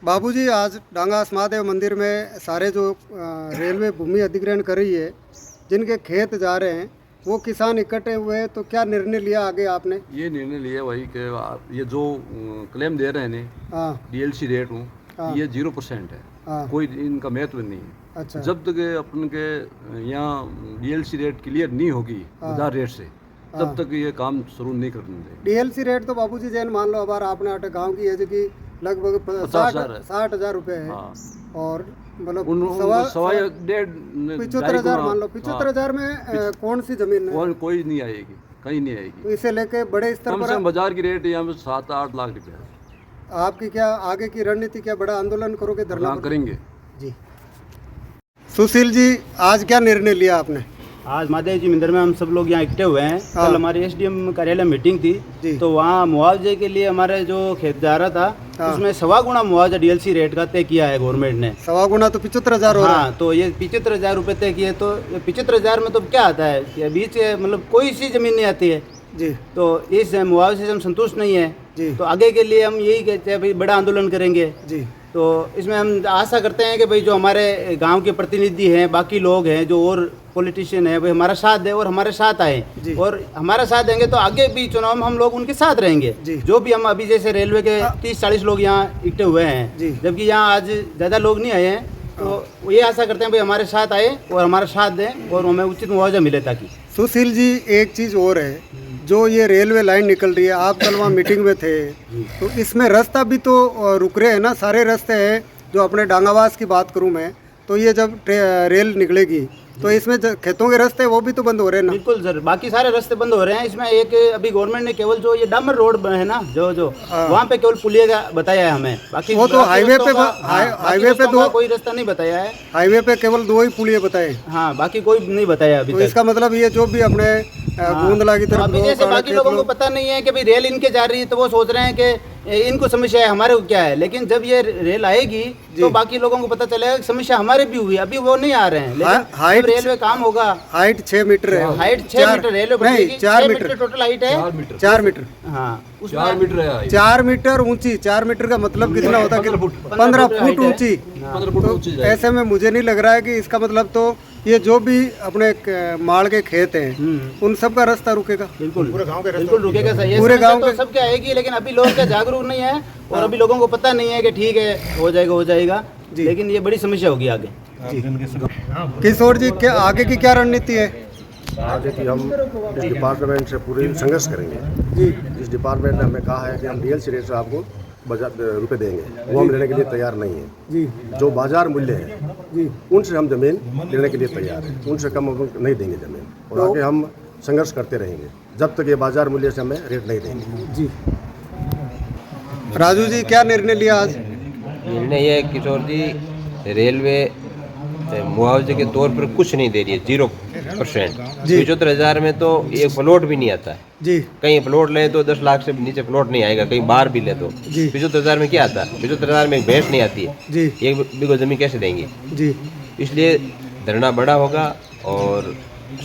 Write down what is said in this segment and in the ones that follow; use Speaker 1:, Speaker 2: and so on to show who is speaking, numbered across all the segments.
Speaker 1: बाबूजी, आज डांगास महादेव मंदिर में सारे जो रेलवे भूमि अधिग्रहण कर रही है, जिनके खेत जा रहे हैं वो किसान इकट्ठे हुए हैं, तो क्या निर्णय लिया आगे आपने?
Speaker 2: ये निर्णय लिया वही कि ये जो क्लेम दे रहे हैं
Speaker 1: हाँ
Speaker 2: डीएलसी रेट हूँ,
Speaker 1: हाँ।
Speaker 2: ये 0% है।
Speaker 1: हाँ।
Speaker 2: कोई इनका महत्व नहीं है।
Speaker 1: अच्छा।
Speaker 2: जब तक अपन के यहाँ डीएलसी रेट क्लियर नहीं होगी बाजार रेट से, तब तक ये काम शुरू नहीं करने देंगे।
Speaker 1: डीएलसी रेट तो बाबूजी जैन मान लो अबार आपने अटे गाँव की है जो कि लगभग 60,000 रुपये है।
Speaker 2: हाँ।
Speaker 1: और मतलब
Speaker 2: सवा
Speaker 1: 75,000 मान लो। 75,000 में कौन सी जमीन है?
Speaker 2: कोई नहीं आएगी, कहीं नहीं आएगी।
Speaker 1: तो इसे लेके बड़े स्तर
Speaker 2: कम से
Speaker 1: पर
Speaker 2: कम बाजार की रेट यहाँ पे 7-8 लाख रुपये है।
Speaker 1: आपकी क्या आगे की रणनीति, क्या बड़ा आंदोलन करोगे, धरना
Speaker 2: करेंगे?
Speaker 1: जी। सुशील जी, आज क्या निर्णय लिया आपने?
Speaker 3: आज महादेव जी मंदिर में हम सब लोग यहाँ इकट्ठे हुए हैं। कल हमारी एसडीएम कार्यालय मीटिंग थी, तो वहाँ मुआवजे के लिए हमारे जो खेत जा रहा था उसमें 1.25 गुना मुआवजा डीएलसी रेट का तय किया है गवर्नमेंट ने।
Speaker 1: 1.25 गुना तो 75,000 हो रहा है।
Speaker 3: हाँ, तो ये 75,000 रुपये तय किए। तो 75,000 में तो क्या आता है कि बीच मतलब कोई सी जमीन नहीं आती है
Speaker 1: जी।
Speaker 3: तो इस मुआवजे से हम संतुष्ट नहीं है
Speaker 1: जी।
Speaker 3: तो आगे के लिए हम यही कहते हैं भाई बड़ा आंदोलन करेंगे जी। तो इसमें हम आशा करते हैं कि भाई जो हमारे गांव के प्रतिनिधि हैं, बाकी लोग हैं, जो और पॉलिटिशियन है, भाई हमारा साथ दें और हमारे साथ आए। और हमारा साथ देंगे तो आगे भी चुनाव में हम लोग उनके साथ रहेंगे। जो भी हम अभी जैसे रेलवे के 30-40 लोग यहाँ इकट्ठे हुए हैं, जबकि यहाँ आज ज़्यादा लोग नहीं आए हैं, तो ये आशा करते हैं भाई हमारे साथ आए और हमारा साथ दें और हमें उचित मुआवजा मिले। ताकि
Speaker 1: सुशील जी, एक चीज़ और है, जो ये रेलवे लाइन निकल रही है, आप कल वहाँ मीटिंग में थे, तो इसमें रास्ता भी तो रुक रहे हैं ना, सारे रास्ते हैं। जो अपने डांगावास की बात करूँ मैं, तो ये जब रेल निकलेगी तो इसमें खेतों के रास्ते वो भी तो बंद हो रहे हैं ना?
Speaker 3: बिल्कुल सर, बाकी सारे रास्ते बंद हो रहे हैं। इसमें एक अभी गवर्नमेंट ने केवल जो ये डामर रोड है ना, जो वहाँ पे केवल पुलिया का बताया है हमें। बाकी
Speaker 1: वो तो हाईवे पे दो
Speaker 3: कोई रास्ता नहीं बताया है।
Speaker 1: हाईवे पे केवल 2 ही पुलिया बताए।
Speaker 3: हाँ, बाकी कोई नहीं बताया अभी
Speaker 1: तो
Speaker 3: तक।
Speaker 1: इसका मतलब ये जो भी अपने गोंदला की तरफ
Speaker 3: अभी जैसे बाकी लोगों को पता नहीं है कि भाई रेल इनके जा रही है, तो वो सोच रहे हैं कि इनको समस्या है, हमारे को क्या है। लेकिन जब ये रेल आएगी तो बाकी लोगों को पता चलेगा कि समस्या हमारे भी हुई। अभी वो नहीं आ रहे हैं, लेकिन रेलवे काम होगा।
Speaker 1: हाइट 6 मीटर है।
Speaker 3: हाइट 6 मीटर रेलवे
Speaker 1: नहीं, 4 मीटर
Speaker 3: टोटल हाइट है।
Speaker 1: 4 मीटर।
Speaker 3: हाँ,
Speaker 2: 4 मीटर है।
Speaker 1: 4 मीटर ऊंची। 4 मीटर का मतलब कितना होता है? 15 फुट ऊंची।
Speaker 2: 15 फुट ऊंची।
Speaker 1: ऐसे में मुझे नहीं लग रहा है कि इसका मतलब तो ये जो भी अपने माल के खेत हैं उन सब का रास्ता रुकेगा।
Speaker 3: बिल्कुल, पूरे गांव के बिल्कुल रुकेगा। सही,
Speaker 1: पूरे गांव
Speaker 3: तो सबके आएगी, लेकिन अभी लोग क्या जागरूक नहीं है और अभी लोगों को पता नहीं है कि ठीक है हो जाएगा, लेकिन ये बड़ी समस्या होगी आगे।
Speaker 1: किशोर जी, क्या आगे की क्या रणनीति है?
Speaker 4: आगे की हम इस डिपार्टमेंट से पूरी संघर्ष करेंगे जी। इस डिपार्टमेंट ने हमें कहा है कि हम डीएलसी रेट से आपको रुपए देंगे, वो हम लेने के लिए तैयार नहीं है जी। जो बाजार मूल्य है जी, उनसे हम जमीन लेने के लिए तैयार हैं, उनसे कम हम नहीं देंगे जमीन। और आगे हम संघर्ष करते रहेंगे जब तक ये बाजार मूल्य से हमें रेट नहीं देंगे जी।
Speaker 1: राजू जी, क्या निर्णय लिया आज?
Speaker 5: निर्णय ये है किशोर जी, रेलवे मुआवजे के तौर पर कुछ नहीं दे रही है, 0%। 75,000 में तो एक प्लॉट भी नहीं आता है
Speaker 1: जी।
Speaker 5: कहीं प्लॉट ले तो 10 लाख से नीचे प्लॉट नहीं आएगा, कहीं बाहर भी ले तो 75,000 में क्या आता है? 75,000 में एक भैंस नहीं आती है जी। 1 बीघा जमीन कैसे देंगे जी? इसलिए धरना बड़ा होगा और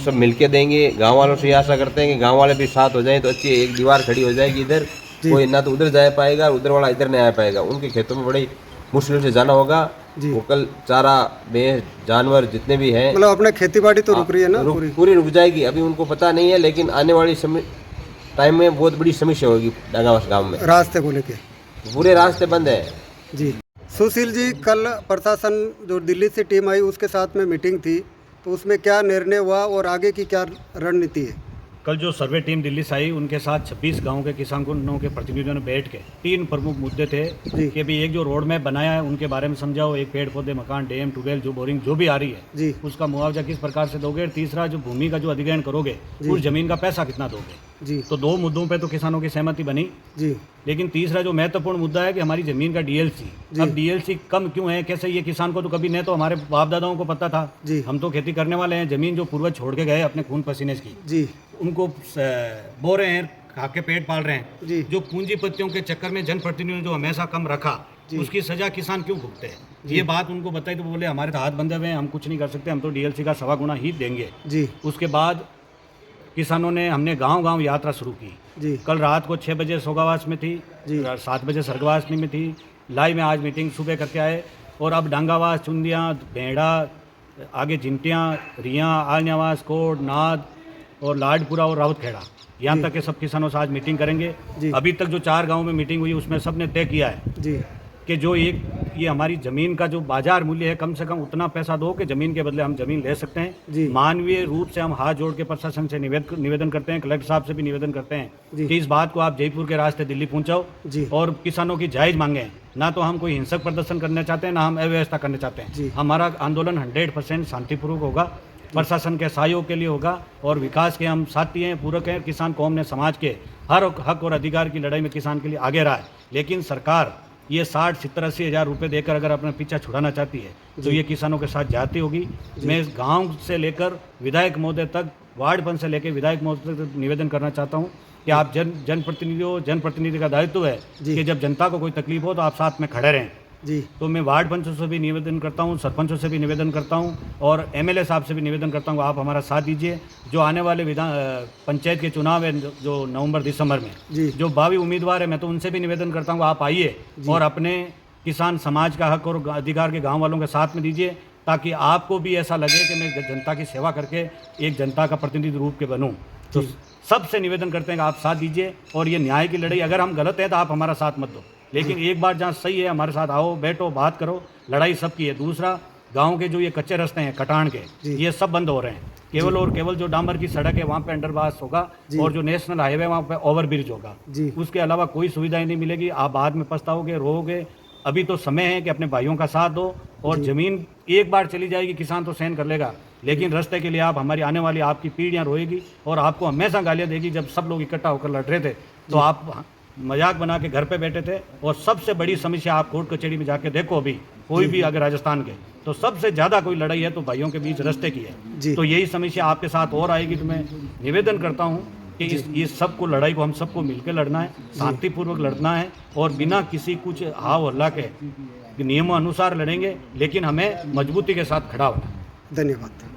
Speaker 5: सब मिलके देंगे। गांव वालों से ये आशा करते हैं कि गांव वाले भी साथ हो जाएं तो अच्छी एक दीवार खड़ी हो जाएगी। इधर कोई ना तो उधर जा पाएगा, उधर वाला इधर नहीं आ पाएगा। उनके खेतों में बड़ी मुश्किल से जाना होगा। वो कल चारा भैंस जानवर जितने भी हैं,
Speaker 1: मतलब अपने खेती बाड़ी तो रुक रही है ना?
Speaker 5: पूरी रुक जाएगी। अभी उनको पता नहीं है, लेकिन आने वाली टाइम में बहुत बड़ी समस्या होगी डांगावास गांव में।
Speaker 1: रास्ते को लेके
Speaker 5: पूरे रास्ते बंद है
Speaker 1: जी। सुशील जी, कल प्रशासन जो दिल्ली से टीम आई उसके साथ में मीटिंग थी, तो उसमें क्या निर्णय हुआ और आगे की क्या रणनीति है?
Speaker 6: कल जो सर्वे टीम दिल्ली से आई, उनके साथ 26 गांव के किसानों के प्रतिनिधियों ने बैठ के 3 प्रमुख मुद्दे थे कि भी एक जो रोड मैप बनाया है उनके बारे में समझाओ, एक पेड़ पौधे, मकान, डैम, ट्यूबवेल, जो बोरिंग जो भी आ रही है जी, उसका मुआवजा किस प्रकार से दोगे। तीसरा, जो भूमि का जो अधिग्रहण करोगे उस जमीन का पैसा कितना दोगे जी। तो 2 मुद्दों पे तो किसानों की सहमति बनी जी। लेकिन तीसरा जो महत्वपूर्ण मुद्दा है कि हमारी जमीन का डीएलसी। अब डीएलसी कम क्यों है, कैसे? ये किसान को तो कभी नहीं, तो हमारे बाप दादाओं को पता था जी। हम तो खेती करने वाले हैं, जमीन जो पूर्वज छोड़ के गए अपने खून पसीने की जी, उनको बो रहे हैं, खा के पेट पाल रहे हैं जी। जो पूंजीपतियों के चक्कर में जनप्रतिनिधियों ने जो हमेशा कम रखा, उसकी सजा किसान क्यों भुगते हैं? ये बात उनको बताई तो बोले हमारे तो हाथ बंधे हुए हैं, हम कुछ नहीं कर सकते, हम तो डीएलसी का 1.25 गुना ही देंगे जी। उसके बाद किसानों ने, हमने गांव-गांव यात्रा शुरू की जी। कल रात को 6 बजे सोगावास में थी जी, 7 बजे सरगवासनी में थी, लाइव में आज मीटिंग सुबह करके आए। और अब डांगावास, चुंदियाँ, भेड़ा, आगे जिंटियाँ, रियाँ, आलन्यावास, कोट, नाद और लाडपुरा और रावतखेड़ा, यहाँ तक के सब किसानों से आज मीटिंग करेंगे। अभी तक जो 4 गाँव में मीटिंग हुई उसमें सब ने तय किया है
Speaker 1: जी
Speaker 6: कि जो ये हमारी ज़मीन का जो बाजार मूल्य है कम से कम उतना पैसा दो कि ज़मीन के बदले हम ज़मीन ले सकते हैं। मानवीय रूप से हम हाथ जोड़ के प्रशासन से निवेदन करते हैं, कलेक्टर साहब से भी निवेदन करते हैं कि इस बात को आप जयपुर के रास्ते दिल्ली पहुंचाओ और किसानों की जायज़ मांगें। ना तो हम कोई हिंसक प्रदर्शन करना चाहते हैं, ना हम अव्यवस्था करना चाहते हैं। हमारा आंदोलन 100% शांतिपूर्वक होगा, प्रशासन के सहयोग के लिए होगा और विकास के हम साथी हैं, पूरक हैं। किसान कौम ने समाज के हर हक और अधिकार की लड़ाई में किसान के लिए आगे रहा है, लेकिन सरकार ये 60, 70, 80 हज़ार रुपये देकर अगर अपना पीछा छुड़ाना चाहती है तो ये किसानों के साथ जाती होगी। मैं इस गांव से लेकर विधायक महोदय तक, वार्ड पंच से लेकर विधायक महोदय तक निवेदन करना चाहता हूँ कि आप जनप्रतिनिधि हो, जनप्रतिनिधि का दायित्व है कि जब जनता को कोई तकलीफ हो तो आप साथ में खड़े रहें। तो मैं वार्ड पंचों से भी निवेदन करता हूँ, सरपंचों से भी निवेदन करता हूँ और एमएलए साहब से भी निवेदन करता हूँ, आप हमारा साथ दीजिए। जो आने वाले पंचायत के चुनाव है जो नवंबर दिसंबर में, जो भावी उम्मीदवार है, मैं तो उनसे भी निवेदन करता हूँ आप आइए और अपने किसान समाज का हक और अधिकार के गाँव वालों के साथ में दीजिए, ताकि आपको भी ऐसा लगे कि मैं जनता की सेवा करके एक जनता का प्रतिनिधि रूप के बनूँ। तो सबसे निवेदन करते हैं कि आप साथ दीजिए और ये न्याय की लड़ाई, अगर हम गलत हैं तो आप हमारा साथ मत दो, लेकिन एक बार जहाँ सही है हमारे साथ आओ, बैठो, बात करो, लड़ाई सबकी है। दूसरा, गांव के जो ये कच्चे रास्ते हैं कटान के, ये सब बंद हो रहे हैं। केवल और केवल जो डामर की सड़क है वहाँ पे अंडरपास होगा और जो नेशनल हाईवे वहाँ पे ओवरब्रिज होगा, उसके अलावा कोई सुविधाएं नहीं मिलेगी। आप बाद में पछताओगे, रोओगे। अभी तो समय है कि अपने भाइयों का साथ दो और ज़मीन एक बार चली जाएगी, किसान तो सहन कर लेगा, लेकिन रास्ते के लिए आप, हमारी आने वाली आपकी पीढ़ियाँ रोएगी और आपको हमेशा गालियाँ देगी। जब सब लोग इकट्ठा होकर लड़ रहे थे तो आप मजाक बना के घर पे बैठे थे। और सबसे बड़ी समस्या आप कोर्ट कचहरी में जाके देखो, अभी कोई भी अगर राजस्थान के, तो सबसे ज़्यादा कोई लड़ाई है तो भाइयों के बीच रास्ते की है। तो यही समस्या आपके साथ और आएगी। तो मैं निवेदन करता हूँ कि ये सबको, लड़ाई को हम सबको मिलकर लड़ना है, शांतिपूर्वक लड़ना है और बिना किसी कुछ हाव हल्ला के नियमों अनुसार लड़ेंगे, लेकिन हमें मजबूती के साथ खड़ा होना है।
Speaker 1: धन्यवाद।